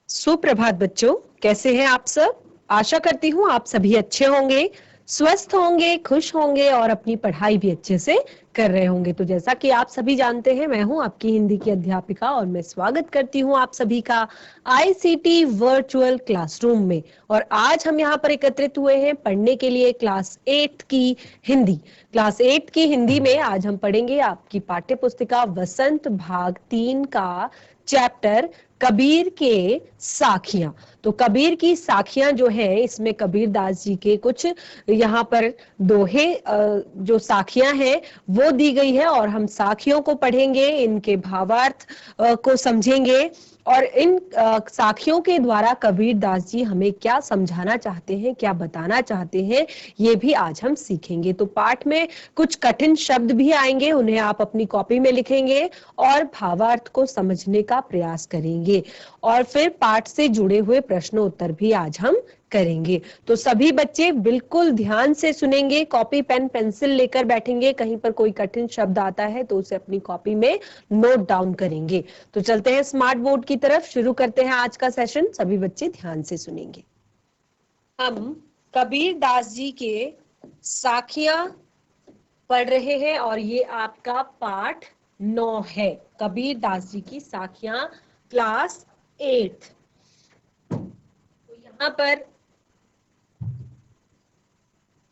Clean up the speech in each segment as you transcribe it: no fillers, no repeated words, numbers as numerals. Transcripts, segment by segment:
सुप्रभात बच्चों, कैसे हैं आप सब। आशा करती हूँ आप सभी अच्छे होंगे, स्वस्थ होंगे, खुश होंगे और अपनी पढ़ाई भी अच्छे से कर रहे होंगे। तो जैसा कि आप सभी जानते हैं, मैं हूं आपकी हिंदी की अध्यापिका और मैं स्वागत करती हूं आप सभी का आईसीटी वर्चुअल क्लासरूम में। और आज हम यहाँ पर एकत्रित हुए हैं पढ़ने के लिए क्लास 8 की हिंदी। क्लास 8 की हिंदी में आज हम पढ़ेंगे आपकी पाठ्य पुस्तिका वसंत भाग 3 का चैप्टर कबीर के साखियां। तो कबीर की साखियां जो है, इसमें कबीर दास जी के कुछ यहाँ पर दोहे जो साखियां हैं वो दी गई है और हम साखियों को पढ़ेंगे, इनके भावार्थ को समझेंगे और इन साखियों के द्वारा कबीर दास जी हमें क्या समझाना चाहते हैं, क्या बताना चाहते हैं, ये भी आज हम सीखेंगे। तो पाठ में कुछ कठिन शब्द भी आएंगे, उन्हें आप अपनी कॉपी में लिखेंगे और भावार्थ को समझने का प्रयास करेंगे और फिर पाठ से जुड़े हुए प्रश्न उत्तर भी आज हम करेंगे। तो सभी बच्चे बिल्कुल ध्यान से सुनेंगे, कॉपी पेन पेंसिल लेकर बैठेंगे। कहीं पर कोई कठिन शब्द आता है तो उसे अपनी कॉपी में नोट डाउन करेंगे। तो चलते हैं स्मार्ट बोर्ड की तरफ, शुरू करते हैं आज का सेशन। सभी बच्चे ध्यान से सुनेंगे। हम कबीर दास जी के साखियां पढ़ रहे हैं और ये आपका पाठ 9 है। कबीर दास जी की साखियां क्लास 8। तो यहाँ पर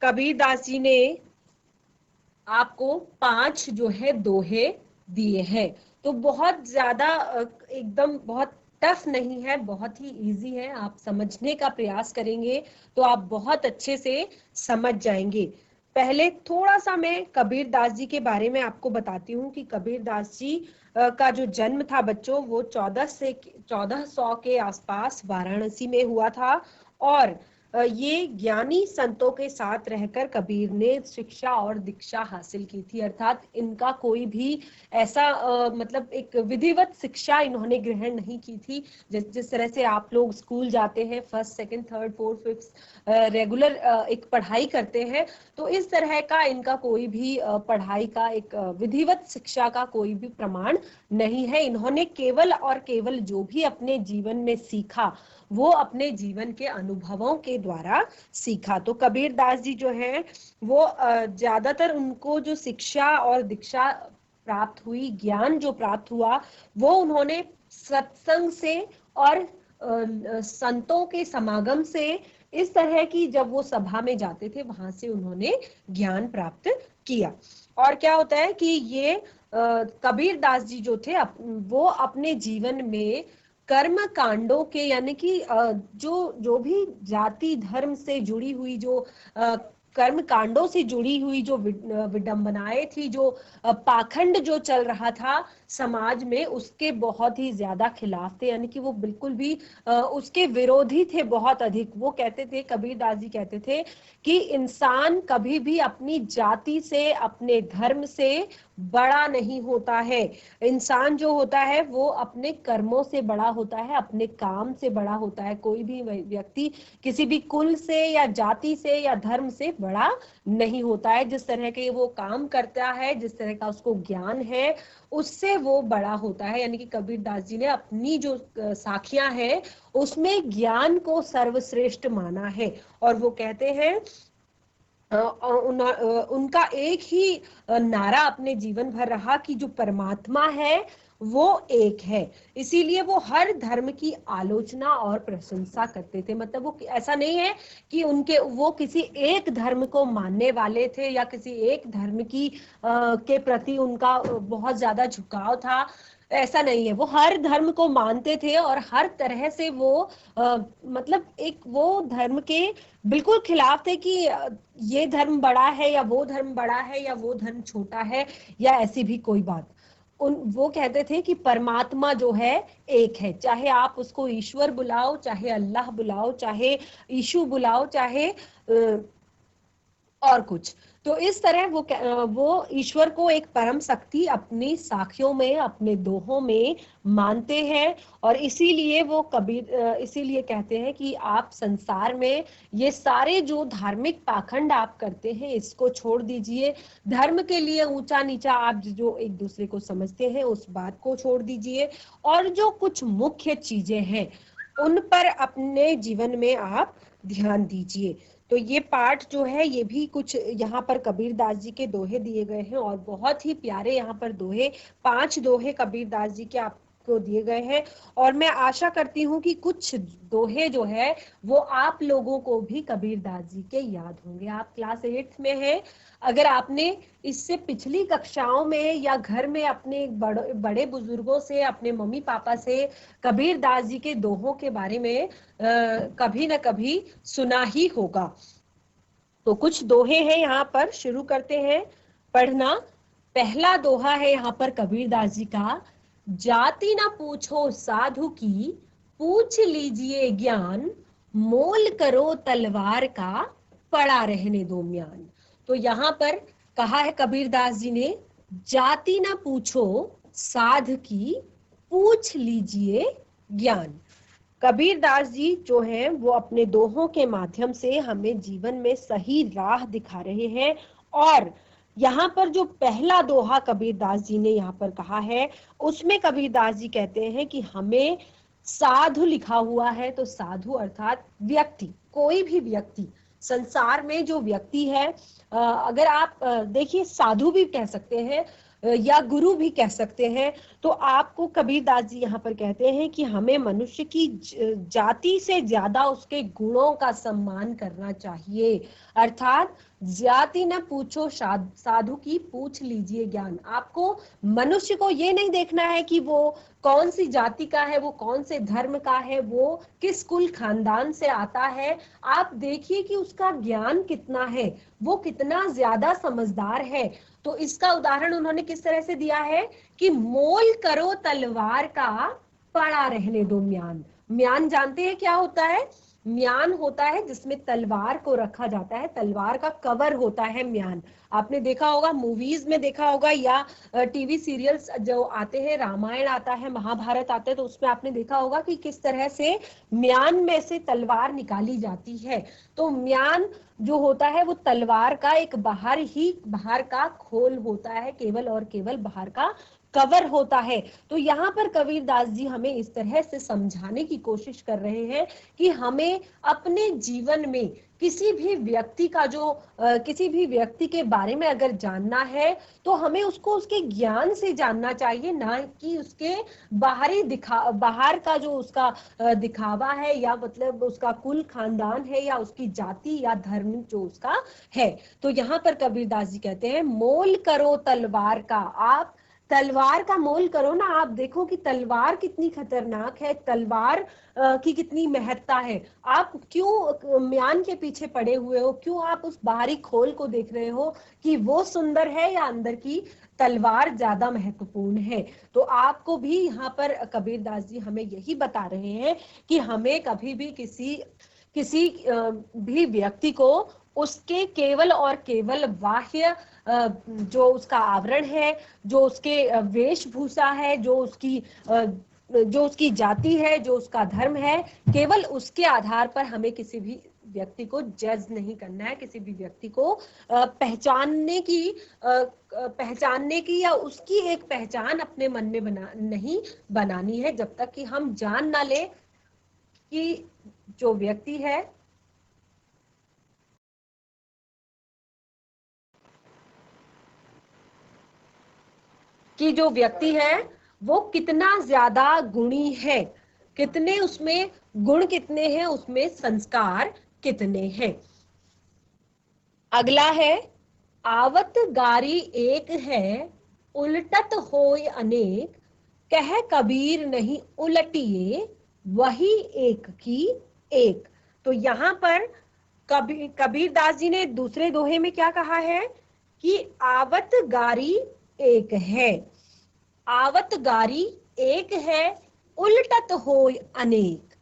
कबीर दास जी ने आपको 5 जो है दोहे दिए हैं। तो बहुत ज्यादा एकदम बहुत टफ नहीं है, बहुत ही इजी है। आप समझने का प्रयास करेंगे तो आप बहुत अच्छे से समझ जाएंगे। पहले थोड़ा सा मैं कबीर दास जी के बारे में आपको बताती हूँ कि कबीर दास जी का जो जन्म था बच्चों, वो 1400 के आसपास वाराणसी में हुआ था। और ये ज्ञानी संतों के साथ रहकर कबीर ने शिक्षा और दीक्षा हासिल की थी। अर्थात इनका कोई भी ऐसा मतलब एक विधिवत शिक्षा इन्होंने ग्रहण नहीं की थी। जिस तरह से आप लोग स्कूल जाते हैं, first second third fourth fifth regular एक पढ़ाई करते हैं, तो इस तरह का इनका कोई भी पढ़ाई का एक विधिवत शिक्षा का कोई भी प्रमाण नहीं है। इन्होंने केवल और केवल जो भी अपने जीवन में सीखा वो अपने जीवन के अनुभवों के द्वारा सीखा। तो कबीर दास जी जो है वो ज्यादातर उनको जो शिक्षा और दीक्षा प्राप्त हुई, ज्ञान जो प्राप्त हुआ, वो उन्होंने सत्संग से और संतों के समागम से, इस तरह की जब वो सभा में जाते थे वहां से उन्होंने ज्ञान प्राप्त किया। और क्या होता है कि ये कबीर दास जी जो थे वो अपने जीवन में कर्म कांडों के, यानी कि जो जो भी जाति धर्म से जुड़ी हुई, जो कर्म कांडों से जुड़ी हुई जो विडंबनाएं थी, जो पाखंड जो चल रहा था समाज में, उसके बहुत ही ज्यादा खिलाफ थे। यानी कि वो बिल्कुल भी उसके विरोधी थे बहुत अधिक। वो कहते थे, कबीर दास जी कहते थे कि इंसान कभी भी अपनी जाति से, अपने धर्म से बड़ा नहीं होता है। इंसान जो होता है वो अपने कर्मों से बड़ा होता है, अपने काम से बड़ा होता है। कोई भी व्यक्ति किसी भी कुल से या जाति से या धर्म से बड़ा नहीं होता है। जिस तरह के वो काम करता है, जिस तरह का उसको ज्ञान है, उससे वो बड़ा होता है। यानी कि कबीर दास जी ने अपनी जो साखियां हैं उसमें ज्ञान को सर्वश्रेष्ठ माना है। और वो कहते हैं उनका एक ही नारा अपने जीवन भर रहा कि जो परमात्मा है वो एक है। इसीलिए वो हर धर्म की आलोचना और प्रशंसा करते थे। मतलब वो ऐसा नहीं है कि उनके वो किसी एक धर्म को मानने वाले थे या किसी एक धर्म की के प्रति उनका बहुत ज्यादा झुकाव था, ऐसा नहीं है। वो हर धर्म को मानते थे और हर तरह से वो मतलब एक वो धर्म के बिल्कुल खिलाफ थे कि ये धर्म बड़ा है या वो धर्म बड़ा है या वो धर्म छोटा है या ऐसी भी कोई बात। वो कहते थे कि परमात्मा जो है एक है, चाहे आप उसको ईश्वर बुलाओ, चाहे अल्लाह बुलाओ, चाहे यीशु बुलाओ, चाहे और कुछ। तो इस तरह वो ईश्वर को एक परम शक्ति अपनी साखियों में, अपने दोहों में मानते हैं। और इसीलिए वो कबीर इसीलिए कहते हैं कि आप संसार में ये सारे जो धार्मिक पाखंड आप करते हैं इसको छोड़ दीजिए। धर्म के लिए ऊंचा नीचा आप जो एक दूसरे को समझते हैं उस बात को छोड़ दीजिए। और जो कुछ मुख्य चीजें हैं उन पर अपने जीवन में आप ध्यान दीजिए। तो ये पाठ जो है ये भी कुछ यहाँ पर कबीरदास जी के दोहे दिए गए हैं और बहुत ही प्यारे यहाँ पर दोहे, 5 दोहे कबीरदास जी के आपको दिए गए हैं। और मैं आशा करती हूँ कि कुछ दोहे जो है वो आप लोगों को भी कबीरदास जी के याद होंगे। आप क्लास 8th में हैं, अगर आपने इससे पिछली कक्षाओं में या घर में अपने बड़े बुजुर्गों से, अपने मम्मी पापा से कबीरदास जी के दोहों के बारे में कभी न कभी सुना ही होगा। तो कुछ दोहे हैं यहाँ पर, शुरू करते हैं पढ़ना। पहला दोहा है यहाँ पर कबीरदास जी का, जाति न पूछो साधु की, पूछ लीजिए ज्ञान, मोल करो तलवार का, पड़ा रहने दो म्यान। तो यहाँ पर कहा है कबीरदास जी ने, जाति न पूछो साध की, पूछ लीजिए ज्ञान। कबीरदास जी जो हैं वो अपने दोहों के माध्यम से हमें जीवन में सही राह दिखा रहे हैं। और यहाँ पर जो पहला दोहा कबीरदास जी ने यहाँ पर कहा है, उसमें कबीरदास जी कहते हैं कि हमें साधु लिखा हुआ है, तो साधु अर्थात व्यक्ति, कोई भी व्यक्ति संसार में जो व्यक्ति है, अगर आप देखिए साधु भी कह सकते हैं या गुरु भी कह सकते हैं। तो आपको कबीरदास जी यहाँ पर कहते हैं कि हमें मनुष्य की जाति से ज्यादा उसके गुणों का सम्मान करना चाहिए। अर्थात जाति न पूछो साधु की, पूछ लीजिए ज्ञान। आपको मनुष्य को ये नहीं देखना है कि वो कौन सी जाति का है, वो कौन से धर्म का है, वो किस कुल खानदान से आता है। आप देखिए कि उसका ज्ञान कितना है, वो कितना ज्यादा समझदार है। तो इसका उदाहरण उन्होंने किस तरह से दिया है कि मोल करो तलवार का, पड़ा रहने दो म्यान। म्यान जानते हैं क्या होता है? म्यान होता है जिसमें तलवार को रखा जाता है, तलवार का कवर होता है म्यान। आपने देखा होगा, मूवीज में देखा होगा या टीवी सीरियल्स जो आते हैं, रामायण आता है, महाभारत आते हैं, तो उसमें आपने देखा होगा कि किस तरह से म्यान में से तलवार निकाली जाती है। तो म्यान जो होता है वो तलवार का एक बाहर का खोल होता है, केवल और केवल बाहर का कवर होता है। तो यहाँ पर कबीरदास जी हमें इस तरह से समझाने की कोशिश कर रहे हैं कि हमें अपने जीवन में किसी भी व्यक्ति का किसी भी व्यक्ति के बारे में अगर जानना है तो हमें उसको उसके ज्ञान से जानना चाहिए, ना कि उसके बाहर का जो उसका दिखावा है, या मतलब उसका कुल खानदान है, या उसकी जाति या धर्म जो उसका है। तो यहाँ पर कबीरदास जी कहते हैं, मोल करो तलवार का। आप तलवार का मोल करो ना। आप देखो कि तलवार कितनी खतरनाक है, तलवार की कितनी महत्ता है। आप क्यों म्यान के पीछे पड़े हुए हो? क्यों आप उस बाहरी खोल को देख रहे हो कि वो सुंदर है या अंदर की तलवार ज्यादा महत्वपूर्ण है? तो आपको भी यहाँ पर कबीरदास जी हमें यही बता रहे हैं कि हमें कभी भी किसी भी व्यक्ति को उसके केवल और केवल बाह्य जो उसका आवरण है, जो उसके वेशभूषा है, जो उसकी जाति है, जो उसका धर्म है, केवल उसके आधार पर हमें किसी भी व्यक्ति को जज नहीं करना है, किसी भी व्यक्ति को पहचानने की या उसकी एक पहचान अपने मन में नहीं बनानी है, जब तक कि हम जान ना ले कि जो व्यक्ति है वो कितना ज्यादा गुणी है, कितने उसमें गुण कितने हैं, उसमें संस्कार कितने हैं। अगला है, आवत गारी एक है, उलटत होय अनेक, कह कबीर नहीं उलटिए, वही एक की एक। तो यहाँ पर कबीरदास जी ने दूसरे दोहे में क्या कहा है कि आवत गारी एक है, आवत गारी एक है, उलटत होय अनेक,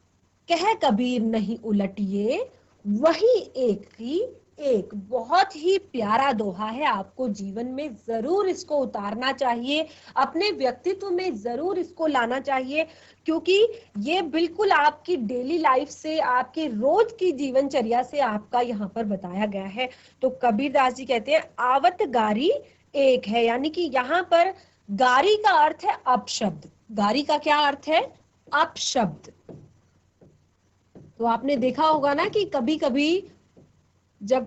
कह कबीर नहीं उलटिए, वही एक की एक। बहुत ही प्यारा दोहा है, आपको जीवन में जरूर इसको उतारना चाहिए, अपने व्यक्तित्व में जरूर इसको लाना चाहिए, क्योंकि ये बिल्कुल आपकी डेली लाइफ से, आपके रोज की जीवनचर्या से आपका यहाँ पर बताया गया है। तो कबीरदास जी कहते हैं आवत गारी एक है, यानी कि यहाँ पर गारी का अर्थ है अपशब्द। गारी का क्या अर्थ है? अपशब्द। तो आपने देखा होगा ना कि कभी कभी जब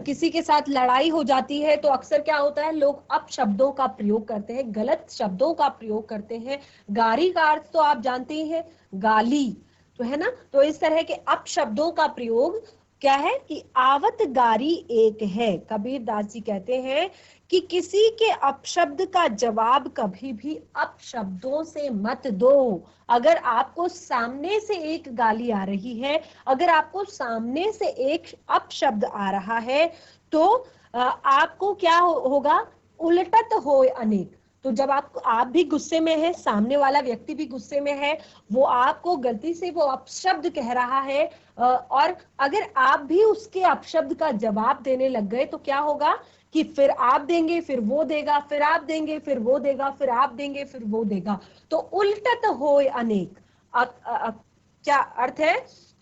किसी के साथ लड़ाई हो जाती है तो अक्सर क्या होता है, लोग अपशब्दों का प्रयोग करते हैं, गलत शब्दों का प्रयोग करते हैं। गारी का अर्थ तो आप जानते ही हैं, गाली, तो है ना। तो इस तरह के अपशब्दों का प्रयोग क्या है कि आवत गारी एक है। कबीर दास जी कहते हैं कि किसी के अपशब्द का जवाब कभी भी अपशब्दों से मत दो। अगर आपको सामने से एक गाली आ रही है, अगर आपको सामने से एक अपशब्द आ रहा है, तो आपको क्या होगा, उलटत होय अनेक। तो जब आप भी गुस्से में है, सामने वाला व्यक्ति भी गुस्से में है, वो आपको गलती से वो अपशब्द कह रहा है, और अगर आप भी उसके अपशब्द का जवाब देने लग गए तो क्या होगा कि फिर आप देंगे, फिर वो देगा, फिर आप देंगे, फिर वो देगा, फिर आप देंगे, फिर वो देगा। तो उलटत होय अनेक। क्या अर्थ है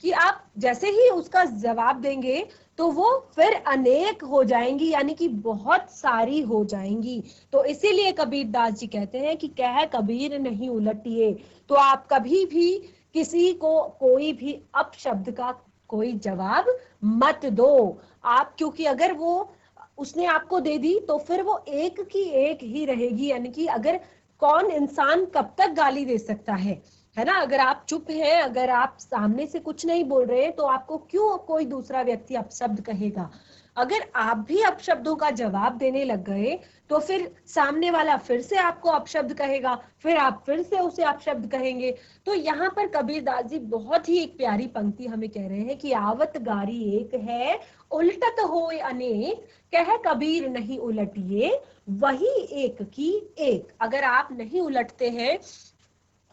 कि आप जैसे ही उसका जवाब देंगे तो वो फिर अनेक हो जाएंगी, यानी कि बहुत सारी हो जाएंगी। तो इसीलिए कबीर दास जी कहते हैं कि कह कबीर नहीं उलटिए। तो आप कभी भी किसी को कोई भी अपशब्द का कोई जवाब मत दो आप, क्योंकि अगर वो उसने आपको दे दी तो फिर वो एक की एक ही रहेगी। यानी कि अगर कौन इंसान कब तक गाली दे सकता है ना। अगर आप चुप हैं, अगर आप सामने से कुछ नहीं बोल रहे, तो आपको क्यों कोई दूसरा व्यक्ति अपशब्द कहेगा। अगर आप भी अपशब्दों का जवाब देने लग गए तो फिर सामने वाला फिर से आपको अपशब्द कहेगा, फिर आप फिर से उसे अपशब्द कहेंगे। तो यहाँ पर कबीर दास जी बहुत ही एक प्यारी पंक्ति हमें कह रहे हैं कि आवत गारी एक है, उलटत होय अनेक, कह कबीर नहीं उलटिए, वही एक की एक। अगर आप नहीं उलटते हैं,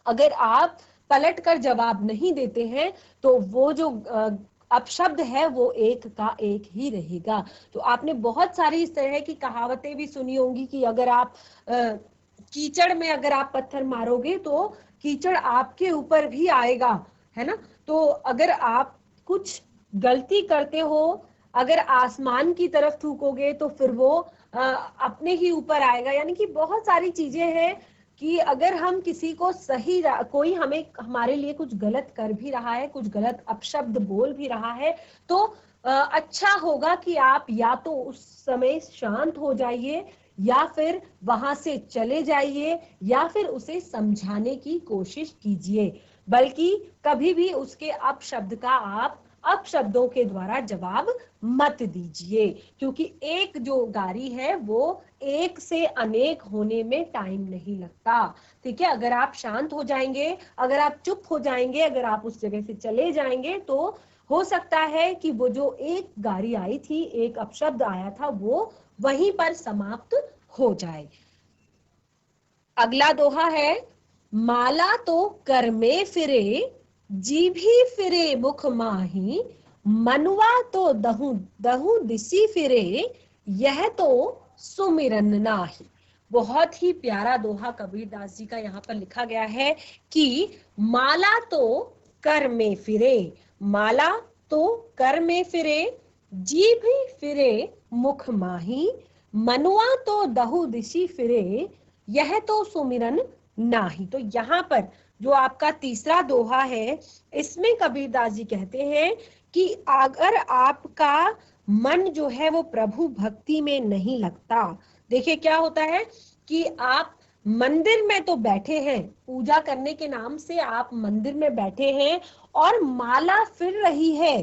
अगर आप पलट कर जवाब नहीं देते हैं, तो वो जो अपशब्द है वो एक का एक ही रहेगा। तो आपने बहुत सारी इस तरह की कहावतें भी सुनी होंगी कि अगर आप कीचड़ में अगर आप पत्थर मारोगे तो कीचड़ आपके ऊपर भी आएगा, है ना। तो अगर आप कुछ गलती करते हो, अगर आसमान की तरफ थूकोगे तो फिर वो अपने ही ऊपर आएगा। यानी कि बहुत सारी चीजें हैं कि अगर हम किसी को सही, कोई हमें हमारे लिए कुछ गलत कर भी रहा है, कुछ गलत अपशब्द बोल भी रहा है, तो अच्छा होगा कि आप या तो उस समय शांत हो जाइए, या फिर वहां से चले जाइए, या फिर उसे समझाने की कोशिश कीजिए। बल्कि कभी भी उसके अपशब्द का आप अपशब्दों के द्वारा जवाब मत दीजिए, क्योंकि एक जो गारी है वो एक से अनेक होने में टाइम नहीं लगता। ठीक है, अगर आप शांत हो जाएंगे, अगर आप चुप हो जाएंगे, अगर आप उस जगह से चले जाएंगे, तो हो सकता है कि वो जो एक गारी आई थी, एक अपशब्द आया था, वो वहीं पर समाप्त हो जाए। अगला दोहा है, माला तो कर में फिरे, जीभी फिरे मुख माही, मनवा तो दहु दहु दिसी फिरे, यह तो सुमिरन नाही। बहुत ही प्यारा दोहा कबीर दास जी का यहाँ पर लिखा गया है कि माला तो कर में फिरे, माला तो कर में फिरे, जीभी फिरे मुख माही, मनुआ तो दहु दिशी फिरे, यह तो सुमिरन नाही। तो यहाँ पर जो आपका तीसरा दोहा है, इसमें कबीरदास जी कहते हैं कि अगर आपका मन जो है वो प्रभु भक्ति में नहीं लगता, देखिए क्या होता है कि आप मंदिर में तो बैठे हैं, पूजा करने के नाम से आप मंदिर में बैठे हैं, और माला फिर रही है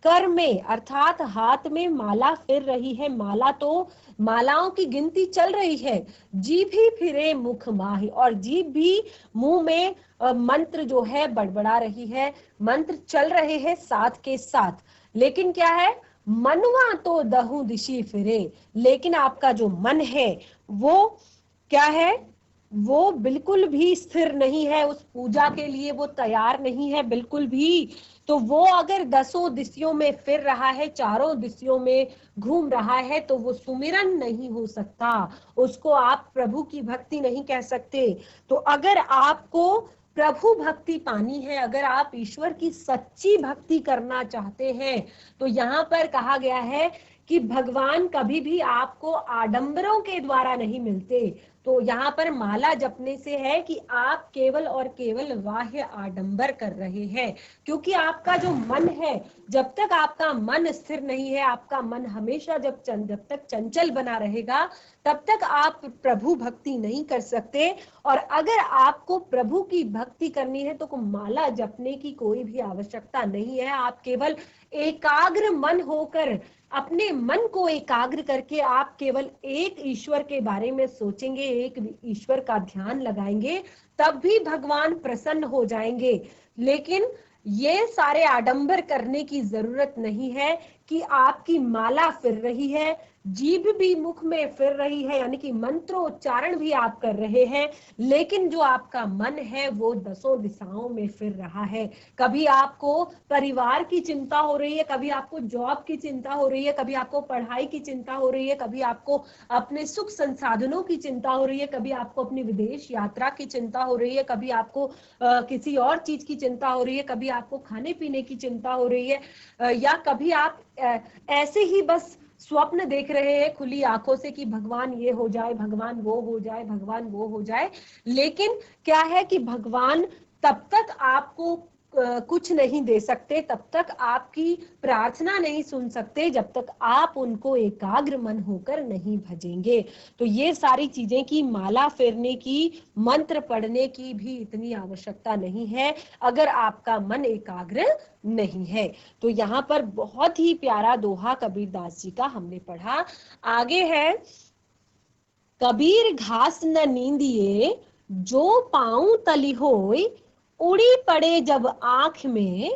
कर में, अर्थात हाथ में माला फिर रही है, माला तो मालाओं की गिनती चल रही है, जीभ ही फिरे मुख माही, और जीभ भी मुंह में मंत्र जो है बड़बड़ा रही है, मंत्र चल रहे हैं साथ के साथ, लेकिन क्या है, मनवा तो दहु दिशी फिरे, लेकिन आपका जो मन है वो क्या है, वो बिल्कुल भी स्थिर नहीं है, उस पूजा के लिए वो तैयार नहीं है बिल्कुल भी। तो वो अगर दसों दिशों में फिर रहा है, चारों दिशों में घूम रहा है, तो वो सुमिरन नहीं हो सकता, उसको आप प्रभु की भक्ति नहीं कह सकते। तो अगर आपको प्रभु भक्ति पानी है, अगर आप ईश्वर की सच्ची भक्ति करना चाहते हैं, तो यहाँ पर कहा गया है कि भगवान कभी भी आपको आडंबरों के द्वारा नहीं मिलते। तो तो यहाँ पर माला जपने से है कि आप केवल और केवल बाह्य आडंबर कर रहे हैं, क्योंकि आपका जो मन है, जब तक आपका मन स्थिर नहीं है, आपका मन हमेशा जब तक चंचल बना रहेगा, तब तक आप प्रभु भक्ति नहीं कर सकते। और अगर आपको प्रभु की भक्ति करनी है तो माला जपने की कोई भी आवश्यकता नहीं है। आप केवल एकाग्र मन होकर, अपने मन को एकाग्र करके आप केवल एक ईश्वर के बारे में सोचेंगे, एक ईश्वर का ध्यान लगाएंगे, तब भी भगवान प्रसन्न हो जाएंगे। लेकिन ये सारे आडंबर करने की जरूरत नहीं है कि आपकी माला फिर रही है, जीभ भी मुख में फिर रही है, यानी कि मंत्रोच्चारण भी आप कर रहे हैं, लेकिन जो आपका मन है वो दसों दिशाओं में फिर रहा है। कभी आपको परिवार की चिंता हो रही है, कभी आपको जॉब की चिंता हो रही है, कभी आपको पढ़ाई की चिंता हो रही है, कभी आपको अपने सुख संसाधनों की चिंता हो रही है, कभी आपको अपनी विदेश यात्रा की चिंता हो रही है, कभी आपको किसी और चीज की चिंता हो रही है, कभी आपको खाने पीने की चिंता हो रही है, या कभी आप ऐसे ही बस स्वप्न देख रहे हैं खुली आंखों से कि भगवान ये हो जाए, भगवान वो हो जाए, भगवान वो हो जाए। लेकिन क्या है कि भगवान तब तक आपको कुछ नहीं दे सकते, तब तक आपकी प्रार्थना नहीं सुन सकते, जब तक आप उनको एकाग्र मन होकर नहीं भजेंगे। तो ये सारी चीजें कि माला फेरने की, मंत्र पढ़ने की भी इतनी आवश्यकता नहीं है अगर आपका मन एकाग्र नहीं है। तो यहाँ पर बहुत ही प्यारा दोहा कबीरदास जी का हमने पढ़ा। आगे है, कबीर घास न नींदिए जो पाऊं तली होय, उड़ी पड़े जब आंख में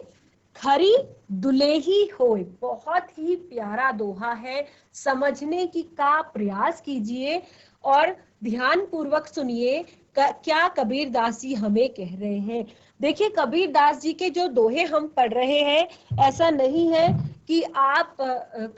खरी दुलेही होय। बहुत ही प्यारा दोहा है, समझने की का प्रयास कीजिए और ध्यान पूर्वक सुनिए क्या कबीरदास जी हमें कह रहे हैं। देखिए, कबीरदास जी के जो दोहे हम पढ़ रहे हैं, ऐसा नहीं है कि आप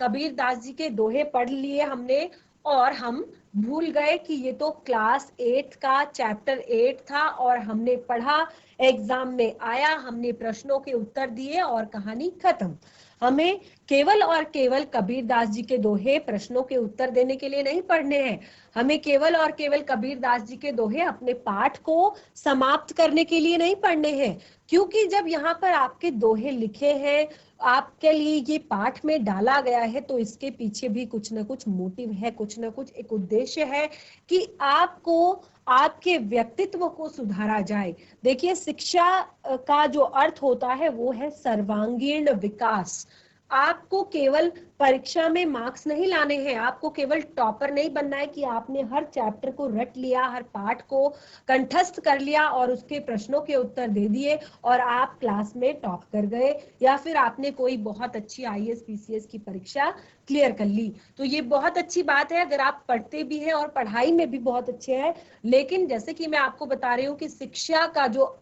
कबीरदास जी के दोहे पढ़ लिए हमने और हम भूल गए कि ये तो क्लास 8 का चैप्टर 8 था और हमने पढ़ा, एग्जाम में आया, हमने प्रश्नों के उत्तर दिए और कहानी खत्म। हमें केवल और केवल कबीरदास जी के दोहे प्रश्नों के उत्तर देने के लिए नहीं पढ़ने हैं, हमें केवल और केवल कबीरदास जी के दोहे अपने पाठ को समाप्त करने के लिए नहीं पढ़ने हैं। क्योंकि जब यहाँ पर आपके दोहे लिखे हैं, आपके लिए ये पाठ में डाला गया है, तो इसके पीछे भी कुछ ना कुछ मोटिव है, कुछ ना कुछ एक उद्देश्य है कि आपको आपके व्यक्तित्व को सुधारा जाए। देखिए, शिक्षा का जो अर्थ होता है वो है सर्वांगीण विकास। आपको केवल परीक्षा में मार्क्स नहीं लाने हैं, आपको केवल टॉपर नहीं बनना है कि आपने हर चैप्टर को रट लिया, हर पाठ को कंठस्थ कर लिया और उसके प्रश्नों के उत्तर दे दिए और आप क्लास में टॉप कर गए, या फिर आपने कोई बहुत अच्छी आईएएस पीसीएस की परीक्षा क्लियर कर ली। तो ये बहुत अच्छी बात है अगर आप पढ़ते भी हैं और पढ़ाई में भी बहुत अच्छे हैं। लेकिन जैसे कि मैं आपको बता रही हूँ कि शिक्षा का जो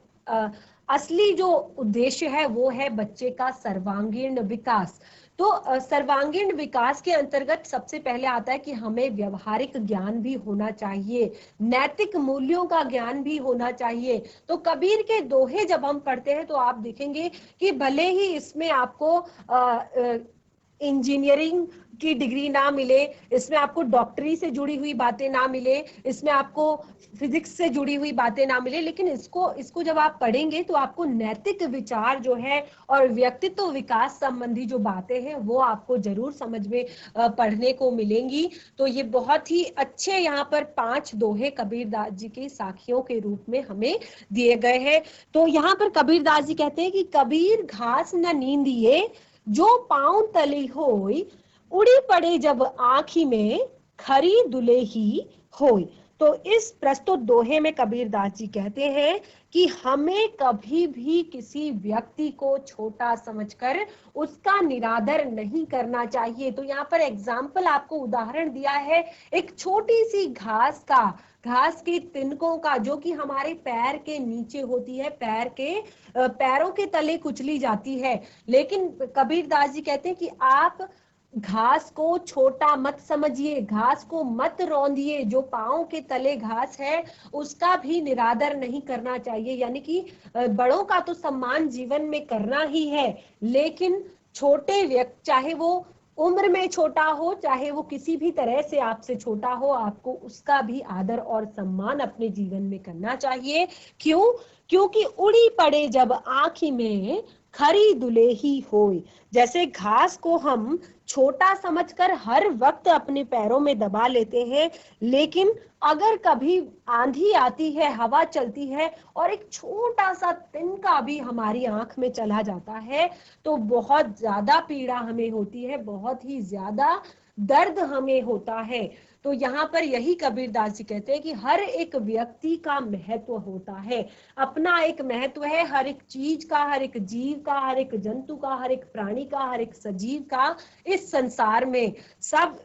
असली जो उद्देश्य है वो है बच्चे का सर्वांगीण विकास। तो सर्वांगीण विकास के अंतर्गत सबसे पहले आता है कि हमें व्यवहारिक ज्ञान भी होना चाहिए, नैतिक मूल्यों का ज्ञान भी होना चाहिए। तो कबीर के दोहे जब हम पढ़ते हैं तो आप देखेंगे कि भले ही इसमें आपको इंजीनियरिंग की डिग्री ना मिले, इसमें आपको डॉक्टरी से जुड़ी हुई बातें ना मिले, इसमें आपको फिजिक्स से जुड़ी हुई बातें ना मिले, लेकिन इसको जब आप पढ़ेंगे तो आपको नैतिक विचार जो है और व्यक्तित्व विकास संबंधी जो बातें हैं वो आपको जरूर समझ में पढ़ने को मिलेंगी। तो ये बहुत ही अच्छे यहाँ पर 5 दोहे कबीरदास जी के साखियों के रूप में हमें दिए गए हैं। तो यहाँ पर कबीरदास जी कहते हैं कि कबीर घास न नींदिए जो पांव तली होई, उड़ी पड़े जब आंखी में खरी दुलेही होई। तो इस प्रस्तुत दोहे में कबीरदास जी कहते हैं कि हमें कभी भी किसी व्यक्ति को छोटा समझकर उसका निरादर नहीं करना चाहिए। तो यहाँ पर एग्जाम्पल आपको उदाहरण दिया है एक छोटी सी घास का, घास के तिनकों का, जो कि हमारे पैर के नीचे होती है, पैरों के तले कुचली जाती है। लेकिन कबीरदास जी कहते हैं कि आप घास को छोटा मत समझिए, घास को मत रौंदिए, जो पांव के तले घास है उसका भी निरादर नहीं करना चाहिए। यानी कि बड़ों का तो सम्मान जीवन में करना ही है, लेकिन छोटे व्यक्ति, चाहे वो उम्र में छोटा हो, चाहे वो किसी भी तरह से आपसे छोटा हो, आपको उसका भी आदर और सम्मान अपने जीवन में करना चाहिए। क्यों? क्योंकि उड़ी पड़े जब आँखी में खरी दुलेही होय। जैसे घास को हम छोटा समझकर हर वक्त अपने पैरों में दबा लेते हैं, लेकिन अगर कभी आंधी आती है, हवा चलती है और एक छोटा सा तिनका भी हमारी आंख में चला जाता है, तो बहुत ज्यादा पीड़ा हमें होती है, बहुत ही ज्यादा दर्द हमें होता है। तो यहाँ पर यही कबीरदास जी कहते हैं कि हर एक व्यक्ति का महत्व होता है, अपना एक महत्व है, हर एक चीज का, हर एक जीव का, हर एक जंतु का, हर एक प्राणी का, हर एक सजीव का इस संसार में। सब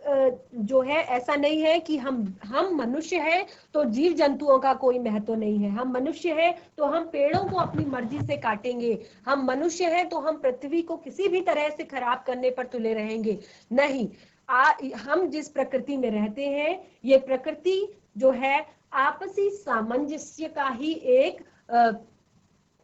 जो है, ऐसा नहीं है कि हम मनुष्य हैं तो जीव जंतुओं का कोई महत्व नहीं है, हम मनुष्य हैं तो हम पेड़ों को अपनी मर्जी से काटेंगे, हम मनुष्य हैं तो हम पृथ्वी को किसी भी तरह से खराब करने पर तुले रहेंगे। नहीं, हम जिस प्रकृति में रहते हैं, ये प्रकृति जो है आपसी सामंजस्य का ही एक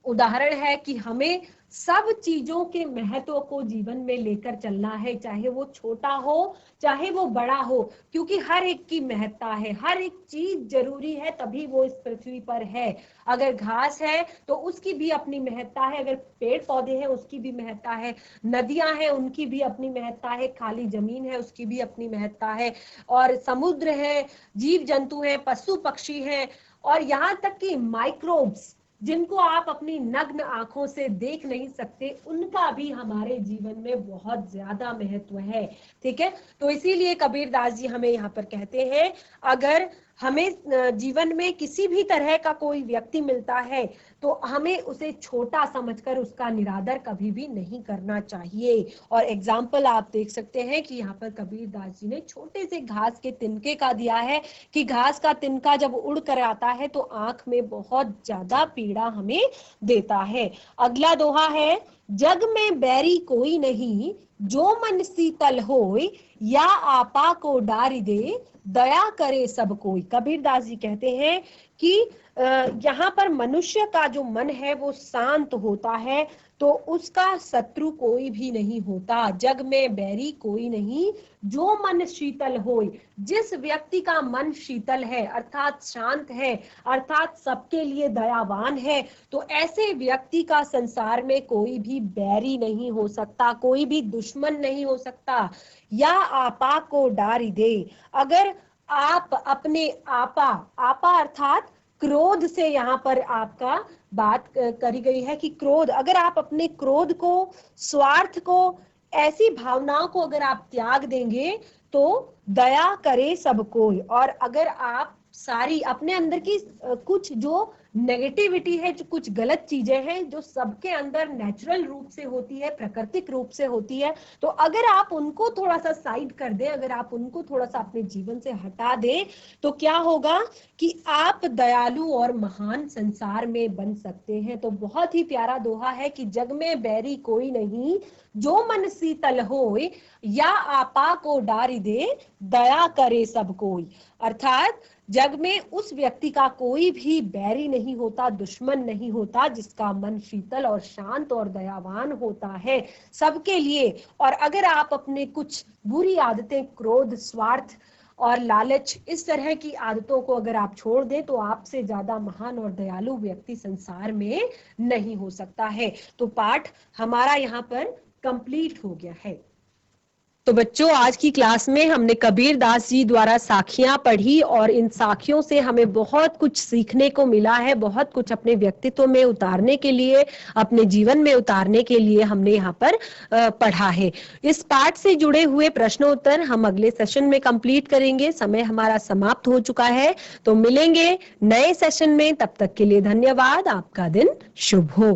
उदाहरण है कि हमें सब चीजों के महत्व को जीवन में लेकर चलना है, चाहे वो छोटा हो चाहे वो बड़ा हो, क्योंकि हर एक की महत्ता है, हर एक चीज जरूरी है, तभी वो इस पृथ्वी पर है। अगर घास है तो उसकी भी अपनी महत्ता है, अगर पेड़ पौधे हैं उसकी भी महत्ता है, नदियां हैं उनकी भी अपनी महत्ता है, खाली जमीन है उसकी भी अपनी महत्ता है, और समुद्र है, जीव जंतु है, पशु पक्षी है, और यहाँ तक कि माइक्रोब्स जिनको आप अपनी नग्न आंखों से देख नहीं सकते, उनका भी हमारे जीवन में बहुत ज्यादा महत्व है। ठीक है, तो इसीलिए कबीरदास जी हमें यहाँ पर कहते हैं, अगर हमें जीवन में किसी भी तरह का कोई व्यक्ति मिलता है तो हमें उसे छोटा समझकर उसका निरादर कभी भी नहीं करना चाहिए। और एग्जाम्पल आप देख सकते हैं कि यहाँ पर कबीरदास जी ने छोटे से घास के तिनके का दिया है कि घास का तिनका जब उड़ कर आता है तो आंख में बहुत ज्यादा पीड़ा हमें देता है। अगला दोहा है, जग में बैरी कोई नहीं, जो मन शीतल होय, या आपा को डारी दे, दया करे सब कोई। कबीरदास जी कहते हैं कि यहाँ पर मनुष्य का जो मन है वो शांत होता है तो उसका शत्रु कोई भी नहीं होता। जग में बैरी कोई नहीं, जो मन शीतल होय। जिस व्यक्ति का मन शीतल है, अर्थात शांत है, अर्थात सबके लिए दयावान है, तो ऐसे व्यक्ति का संसार में कोई भी बैरी नहीं हो सकता, कोई भी दुश्मन नहीं हो सकता। या आपा को डारी दे, अगर आप अपने आपा अर्थात क्रोध से यहाँ पर आपका बात करी गई है कि क्रोध, अगर आप अपने क्रोध को, स्वार्थ को, ऐसी भावनाओं को अगर आप त्याग देंगे तो दया करे सब कोई। और अगर आप सारी अपने अंदर की कुछ जो नेगेटिविटी है, जो कुछ गलत चीजें हैं जो सबके अंदर नेचुरल रूप से होती है, प्राकृतिक रूप से होती है, तो अगर आप उनको थोड़ा सा साइड कर दें, अगर आप उनको थोड़ा सा अपने जीवन से हटा दें, तो क्या होगा कि आप दयालु और महान संसार में बन सकते हैं। तो बहुत ही प्यारा दोहा है कि जग में बैरी कोई नहीं, जो मन शीतल होय, या आपा को डारी दे, दया करे सब कोई। अर्थात जग में उस व्यक्ति का कोई भी बैरी नहीं होता, दुश्मन नहीं होता, जिसका मन शीतल और शांत और दयावान होता है सबके लिए। और अगर आप अपने कुछ बुरी आदतें, क्रोध, स्वार्थ और लालच, इस तरह की आदतों को अगर आप छोड़ दें तो आपसे ज्यादा महान और दयालु व्यक्ति संसार में नहीं हो सकता है। तो पाठ हमारा यहाँ पर कंप्लीट हो गया है। तो बच्चों, आज की क्लास में हमने कबीरदास जी द्वारा साखियां पढ़ी और इन साखियों से हमें बहुत कुछ सीखने को मिला है, बहुत कुछ अपने व्यक्तित्व में उतारने के लिए, अपने जीवन में उतारने के लिए हमने यहाँ पर पढ़ा है। इस पाठ से जुड़े हुए प्रश्नोत्तर हम अगले सेशन में कंप्लीट करेंगे। समय हमारा समाप्त हो चुका है, तो मिलेंगे नए सेशन में। तब तक के लिए धन्यवाद। आपका दिन शुभ हो।